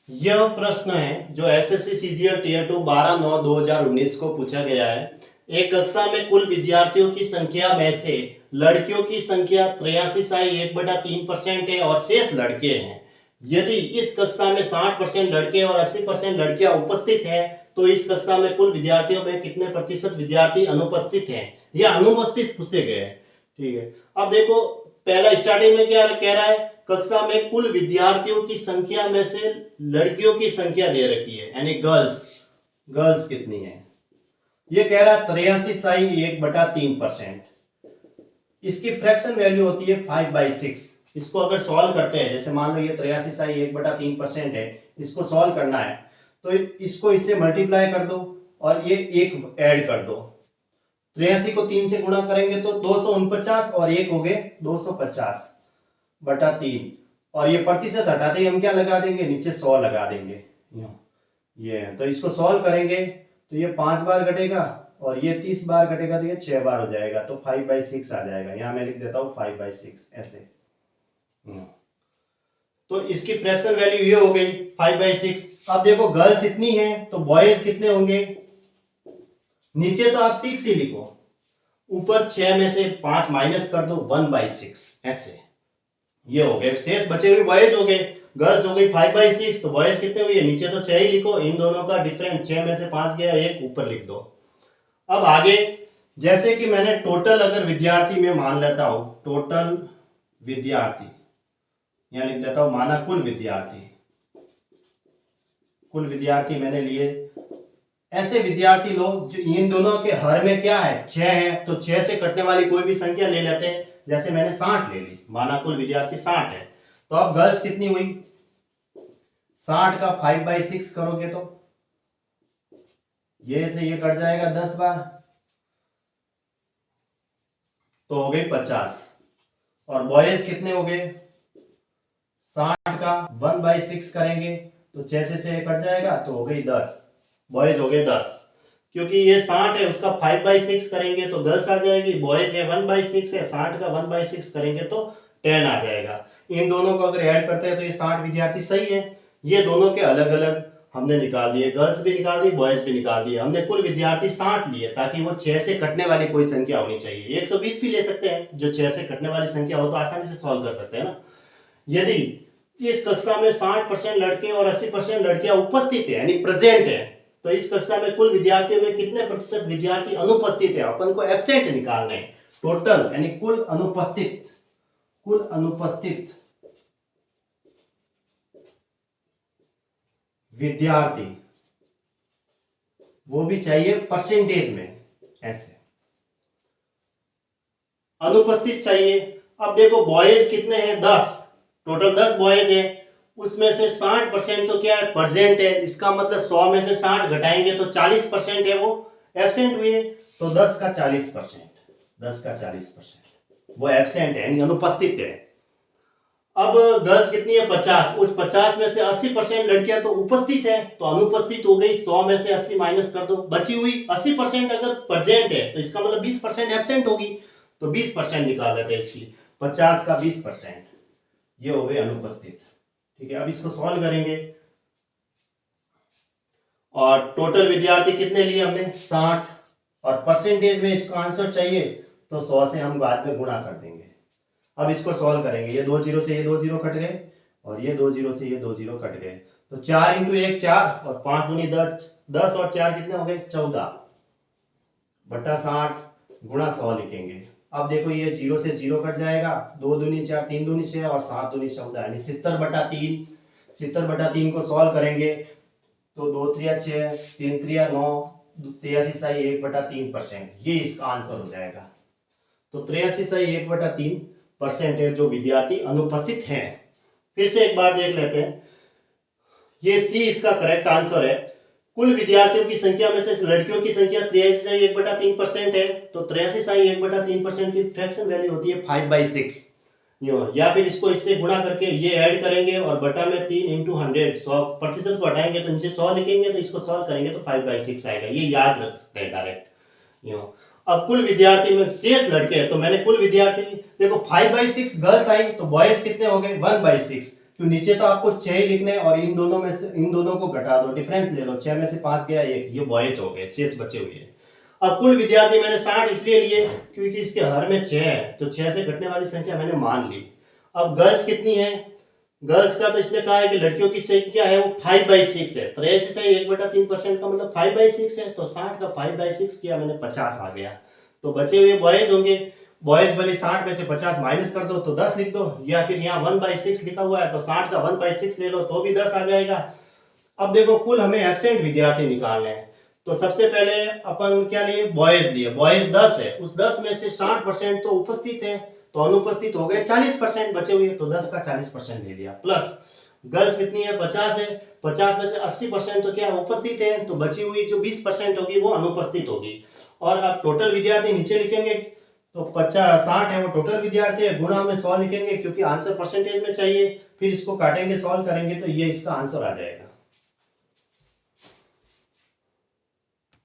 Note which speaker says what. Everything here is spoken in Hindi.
Speaker 1: यह प्रश्न है जो एसएससी सीजीएल टीयर 2 12/9/2019 को पूछा गया है। एक कक्षा में कुल विद्यार्थियों की संख्या में से लड़कियों की संख्या 83.1/3% है और शेष लड़के हैं। यदि इस कक्षा में 60% लड़के और 80% लड़कियां उपस्थित हैं तो इस कक्षा में कुल विद्यार्थियों में कितने प्रतिशत विद्यार्थी अनुपस्थित हैं या अनुपस्थित पूछे गए हैं। ठीक है, अब देखो पहला स्टार्टिंग में क्या कह रहा है, कक्षा में कुल विद्यार्थियों की संख्या में से लड़कियों की संख्या दे रखी है यानी गर्ल्स गर्ल्स कितनी है। ये कह रहा है 83/1/3%। इसकी फ्रैक्शन वैल्यू होती है 5/6। इसको अगर सॉल्व करते हैं, जैसे मान लो ये 83/1/3% है, इसको सॉल्व करना है तो इसको इससे मल्टीप्लाई कर दो और ये एक ऐड कर दो। 83 को 3 से गुणा करेंगे तो 249 और एक हो गए 250/3 और ये प्रतिशत हटाते ही हम क्या लगा देंगे, नीचे 100 लगा देंगे। ये तो इसको सॉल्व करेंगे तो ये 5 बार घटेगा और ये 30 बार घटेगा तो ये 6 बार हो जाएगा, तो 5/6 आ जाएगा। यहां मैं लिख देता हूं 5/6 ऐसे। तो इसकी फ्रैक्शन वैल्यू ये हो गई 5/6। अब देखो गर्ल्स इतनी है तो बॉयज कितने होंगे, नीचे तो आप 6 ही लिखो, ऊपर 6 में से 5 माइनस कर दो 1/6 ऐसे। ये हो गए, शेष बचे हुए बॉयज हो गए, गर्ल्स हो गई 5/6 तो बॉयज कितने हुए, नीचे तो 6 ही लिखो, इन दोनों का डिफरेंस 6 में से 5 गया, एक ऊपर लिख दो। अब आगे जैसे कि मैंने टोटल अगर विद्यार्थी में मान लेता हूं, टोटल विद्यार्थी यहां लिख देता हूं, माना कुल विद्यार्थी, कुल विद्यार्थी मैंने लिए। ऐसे विद्यार्थी लोग जो इन दोनों के हर में क्या है 6 है, तो 6 से कटने वाली कोई भी संख्या ले लेते हैं, जैसे मैंने 60 ले ली, माना कुल विद्यार्थी 60 है। तो अब गर्ल्स कितनी हुई, 60 का 5/6 करोगे तो ये से ये कट जाएगा 10 बार, तो हो गई 50। और बॉयज कितने हो गए, 60 का 1/6 करेंगे तो 6 से ये कट जाएगा तो हो गई 10, बॉयज हो गए 10। क्योंकि ये 60 है उसका 5/6 करेंगे तो गर्ल्स आ जाएगी, बॉयज है 1/6 है, 60 का 1/6 करेंगे तो 10 आ जाएगा। इन दोनों को अगर ऐड करते हैं तो ये 60 विद्यार्थी सही है। ये दोनों के अलग अलग हमने निकाल दिए, गर्ल्स भी निकाल दी, बॉयज भी निकाल दिए। हमने कुल विद्यार्थी 60 लिए ताकि वो 6 से कटने वाली कोई संख्या होनी चाहिए। 120 भी ले सकते हैं, जो 6 से कटने वाली संख्या हो तो आसानी से सॉल्व कर सकते हैं ना। यदि इस कक्षा में 60% लड़के और 80% लड़कियां उपस्थित है यानी प्रेजेंट है, तो इस कक्षा में कुल विद्यार्थियों में कितने प्रतिशत विद्यार्थी अनुपस्थित है, अपन को एब्सेंट निकालना है। टोटल यानी कुल अनुपस्थित, कुल अनुपस्थित विद्यार्थी, वो भी चाहिए परसेंटेज में, ऐसे अनुपस्थित चाहिए। अब देखो बॉयज कितने हैं 10, टोटल 10 बॉयज है, उसमें से 60% तो क्या है प्रेजेंट है, इसका मतलब 100 में से 60 घटाएंगे तो 40% है वो एब्सेंट हुए, तो 10 का 40%, 10 का 40% वो एब्सेंट है यानी अनुपस्थित है। अब गर्ल्स कितनी है 50, उस 50 में से 80% लड़कियां तो उपस्थित है तो अनुपस्थित हो गई, 100 में से 80 माइनस कर दो, बची हुई 80% अगर प्रेजेंट है तो इसका मतलब 20% एब्सेंट होगी, तो 20% निकाल लेते हैं इसकी, 50 का 20%, ये हो गए अनुपस्थित। ठीक है, अब इसको सॉल्व करेंगे और टोटल विद्यार्थी कितने लिए हमने 60, और परसेंटेज में इसको आंसर चाहिए तो 100 से हम बाद में गुणा कर देंगे। अब इसको सॉल्व करेंगे, ये 2 जीरो से ये 2 जीरो कट गए और ये 2 जीरो से ये 2 जीरो कट गए, तो 4 इंटू 1 4 और 5 दूनी 10, 10 और 4 कितने हो गए 14/60 गुणा 100 लिखेंगे। अब देखो ये 0 से 0 कट जाएगा, 2 दूनी 4, 3 दूनी 6 और 7 दूनी 14 यानी 70/3। 70/3 को सॉल्व करेंगे तो 2 त्रिया 6, 3 त्रिया 9, 83 सही 1/3%, ये इसका आंसर हो जाएगा। तो 83 सही 1/3% है जो विद्यार्थी अनुपस्थित हैं। फिर से एक बार देख लेते हैं, ये सी इसका करेक्ट आंसर है। कुल विद्यार्थियों की संख्या में से लड़कियों की संख्या 83 सही 1/3% है, तो 83 सही 1/3% की फ्रैक्शन वैल्यू होती है 5/6। या फिर इसको इससे गुणा करके ये ऐड करेंगे और बटा में 3 इंटू 100, 100% को हटाएंगे तो नीचे 100 लिखेंगे, तो इसको सॉल्व करेंगे तो 5/6 आएगा, ये याद रख सकते हैं डायरेक्ट। अब कुल विद्यार्थी में शेष लड़के हैं तो मैंने कुल विद्यार्थी देखो 5/6 गर्ल्स आई तो बॉयज कितने हो गए 1/6, क्यों, नीचे तो आपको 6 ही लिखने हैं और इन दोनों में से इन दोनों को घटा दो, डिफरेंस ले लो, 6 में से 5 गया 1, ये बॉयज हो गए, शेष बचे हुए हैं। अब कुल विद्यार्थी मैंने 60 इसलिए लिए क्योंकि इसके हर में 6 है, तो 6 से घटने वाली संख्या मैंने मान ली। अब गर्ल्स कितनी है, गर्ल्स का तो इसने कहा है कि लड़कियों की संख्या है वो 5/6 है, 83 से 1/3% का मतलब 5/6 है, तो 60 का 5/6 किया मैंने, 50 आ गया। तो बचे हुए बॉयज होंगे, बॉयज वाली 60 में से 50 माइनस कर दो तो 10 लिख दो, या फिर यहाँ 1/6 लिखा हुआ है तो 60 का 1/6 ले लो तो भी 10 आ जाएगा। अब देखो कुल हमें एब्सेंट विद्यार्थी निकालने हैं, तो सबसे पहले अपन क्या लिए, बॉयज लिए, बॉयज 10 है, उस 10 में से 60% तो उपस्थित है, तो अनुपस्थित हो गए 40% बचे हुए, तो 10 का 40% ले लिया, प्लस गर्ल्स कितनी है, 50 है, 50 में से 80% तो क्या उपस्थित है, तो बची हुई जो 20% होगी वो अनुपस्थित होगी। और अब टोटल विद्यार्थी नीचे लिखेंगे, तो 50 60 है वो टोटल विद्यार्थी है, गुणा में 100 लिखेंगे क्योंकि आंसर परसेंटेज में चाहिए, फिर इसको काटेंगे, सॉल्व करेंगे तो ये इसका आंसर आ जाएगा।